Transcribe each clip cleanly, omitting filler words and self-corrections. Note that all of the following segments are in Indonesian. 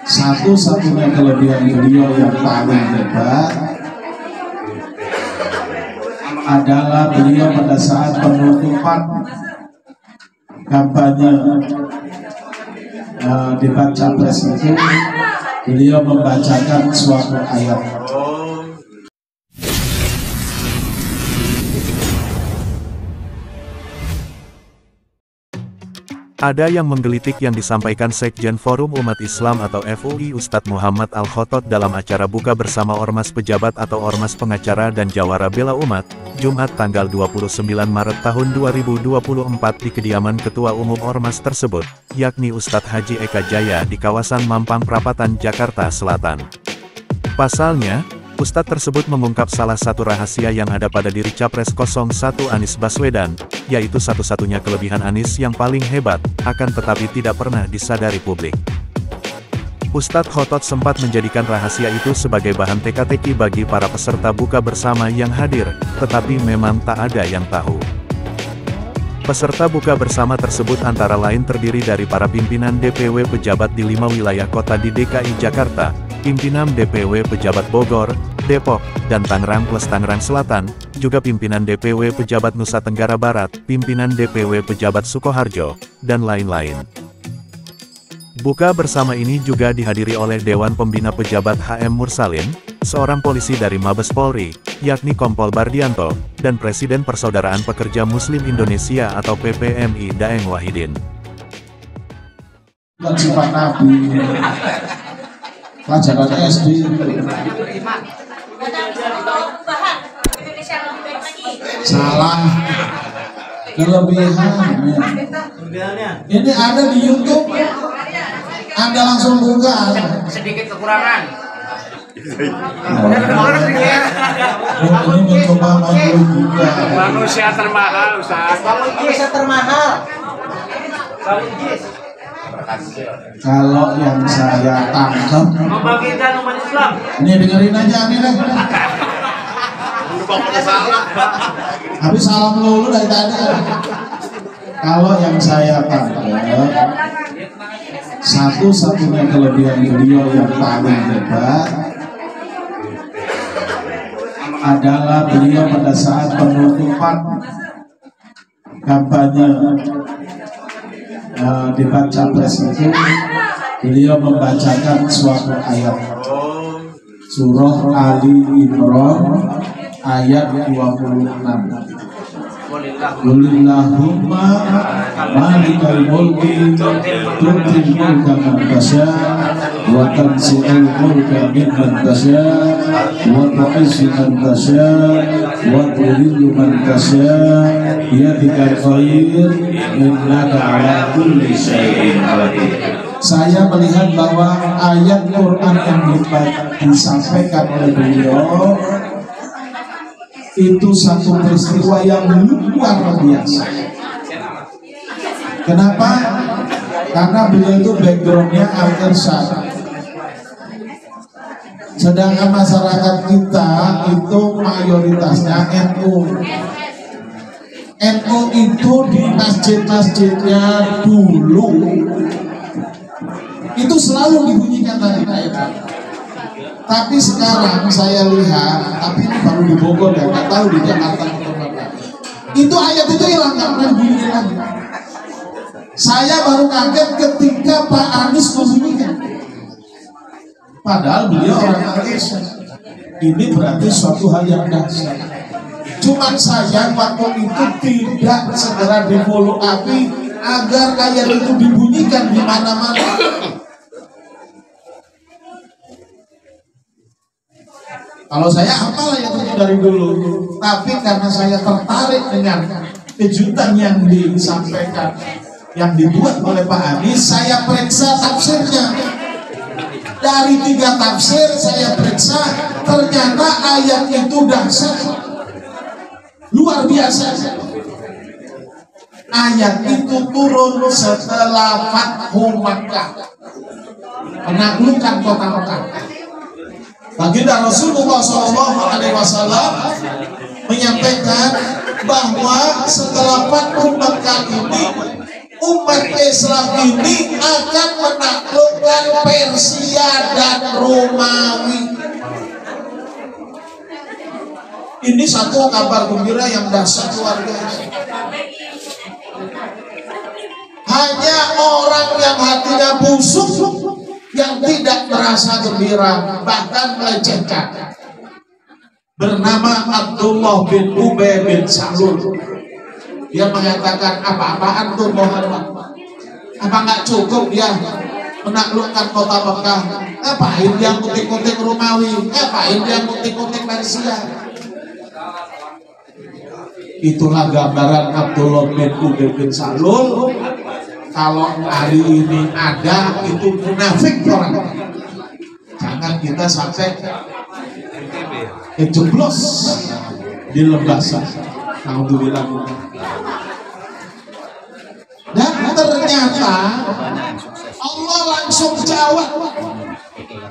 Satu-satunya kelebihan beliau yang paling hebat adalah beliau pada saat penutupan kampanye debat capres itu, beliau membacakan suatu ayat. Ada yang menggelitik yang disampaikan Sekjen Forum Umat Islam atau FUI Ustadz Muhammad Al-Khotot dalam acara buka bersama Ormas Pejabat atau Ormas Pengacara dan Jawara Bela Umat, Jumat tanggal 29 Maret tahun 2024 di kediaman Ketua Umum Ormas tersebut, yakni Ustadz Haji Eka Jaya di kawasan Mampang Perapatan, Jakarta Selatan. Pasalnya, Ustadz tersebut mengungkap salah satu rahasia yang ada pada diri Capres 01 Anies Baswedan, yaitu satu-satunya kelebihan Anies yang paling hebat, akan tetapi tidak pernah disadari publik. Ustadz Khotot sempat menjadikan rahasia itu sebagai bahan teka-teki bagi para peserta buka bersama yang hadir, tetapi memang tak ada yang tahu. Peserta buka bersama tersebut antara lain terdiri dari para pimpinan DPW pejabat di 5 wilayah kota di DKI Jakarta, pimpinan DPW pejabat Bogor, Depok, dan Tangerang plus Tangerang Selatan, juga pimpinan DPW pejabat Nusa Tenggara Barat, pimpinan DPW pejabat Sukoharjo, dan lain-lain. Buka bersama ini juga dihadiri oleh Dewan Pembina Pejabat HM Mursalin, seorang polisi dari Mabes Polri, yakni Kompol Bardianto, dan Presiden Persaudaraan Pekerja Muslim Indonesia atau PPMI Daeng Wahidin. Sifat Nabi, pelajaran SD. Salah, kelebihannya. Ini ada di YouTube. Anda langsung buka. Sedikit kekurangan. Ini mencoba juga. Manusia termahal, Ustaz. Manusia termahal. Kalau yang saya tangkap, Membagikan umat Islam. ini dengerin aja nih deh. Habis salam dulu dari tadi. Kalau yang saya tangkap, satu-satunya kelebihan beliau yang paling hebat adalah beliau pada saat penutupan kampanye debat capres itu, beliau membacakan suatu ayat surah Ali Imran ayat 26. Qulillahumma malikal mulki tu'til mulka man tasya wa tanzi'ul mulka mimman tasya wa tu'izzu man tasya wa tudhillu man tasya biyadikal khair innaka ala kulli syai'in qadir. Saya melihat bahwa ayat Quran yang disampaikan oleh beliau itu satu peristiwa yang luar biasa. Kenapa? Karena beliau itu backgroundnya Al-Irsyad. Sedangkan masyarakat kita itu mayoritasnya NU. NU itu di masjid-masjidnya dulu itu selalu dibunyikan tadi ayat. Tapi sekarang saya lihat, tapi ini baru di Bogor ya, nggak tahu di Jakarta atau mana. Itu ayat itu hilang, nggak pernah dibunyikan lagi. Saya baru kaget ketika Pak Anies membunyikan. Padahal beliau orang Malaysia. Ini berarti suatu hal yang dahsyat. Cuman saya waktu itu tidak segera di follow up agar ayat itu dibunyikan di mana-mana. Kalau saya hafal ayat itu dari dulu, tapi karena saya tertarik dengan kejutan yang disampaikan, yang dibuat oleh Pak Anies, saya periksa tafsirnya. Dari 3 tafsir saya periksa, ternyata ayat itu dahsyat, luar biasa. Ayat itu turun setelah Fathu Makkah, penaklukan kota Makkah. Baginda Rasulullah SAW menyampaikan bahwa setelah Fathu Makkah ini umat Islam ini akan menaklukkan Persia dan Romawi. Ini satu kabar gembira yang dahsyat luar biasa. Hanya orang yang hatinya busuk, yang tidak merasa gembira, bahkan melecehkan, bernama Abdullah bin Ubay bin Salul. Dia mengatakan, apa-apaan tuh Muhammad? Apa nggak cukup dia menaklukkan kota Mekah? Ngapain dia kutik-kutik Romawi? Ngapain dia kutik-kutik Persia? Itulah gambaran Abdullah bin Ubay bin Salul. Kalau hari ini ada, itu munafik orang. Jangan kita sampai kejeblos di lembasan. Alhamdulillah. Dan ternyata Allah langsung jawab.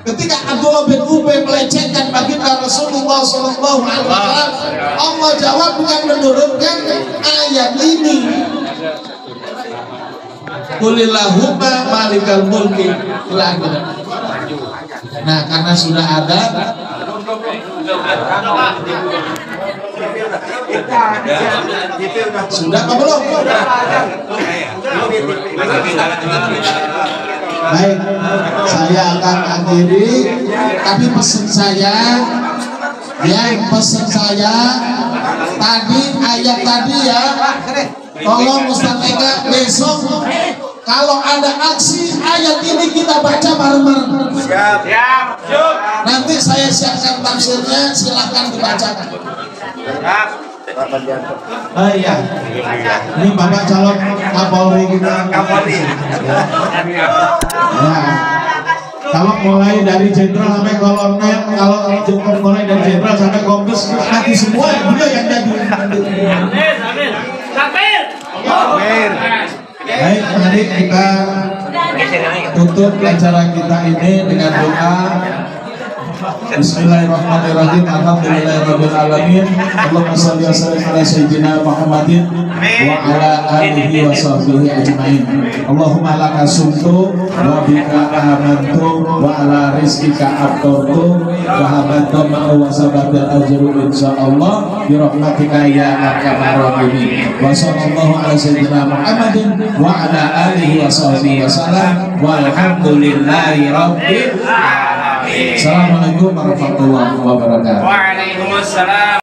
Ketika Abdullah bin Ubay melecehkan baginda Rasulullah SAW, Allah jawab dengan menurunkan ayat ini. Qulillahumma malikal mulki. Nah, karena sudah ada, sudah apa belum? Baik, saya akan akhiri. Tapi pesan saya, tadi ayat tadi ya, tolong Ustaz Eka besok kalau ada aksi ayat ini kita baca bareng-bareng. Siap. Nanti saya siapkan tafsirnya, silakan dibacakan. Oh iya, ini Bapak calon Kapolri kita. Ya. Kalau mulai dari jenderal sampai kolonel, kalau mulai dari jenderal sampai kombes, nanti semua dia yang jadi. Baik, mari kita tutup acara kita ini dengan doa. Bismillahirrahmanirrahim. Alhamdulillahirabbil alamin. Allahumma shalli wa sallim ala sayyidina Muhammadin wa ala alihi wa sahbihi ajmain. Allahumma laka sumtu wa bika amantu wa ala rizqika aftartu wa habattu wa sabatal ajru insyaallah bi rahmatika ya arhamar rahimin. Wa sallallahu ala sayyidina Muhammadin wa ala alihi wa sahbihi wasallam walhamdulillahi rabbil alamin. Assalamualaikum warahmatullahi wabarakatuh. Waalaikumsalam.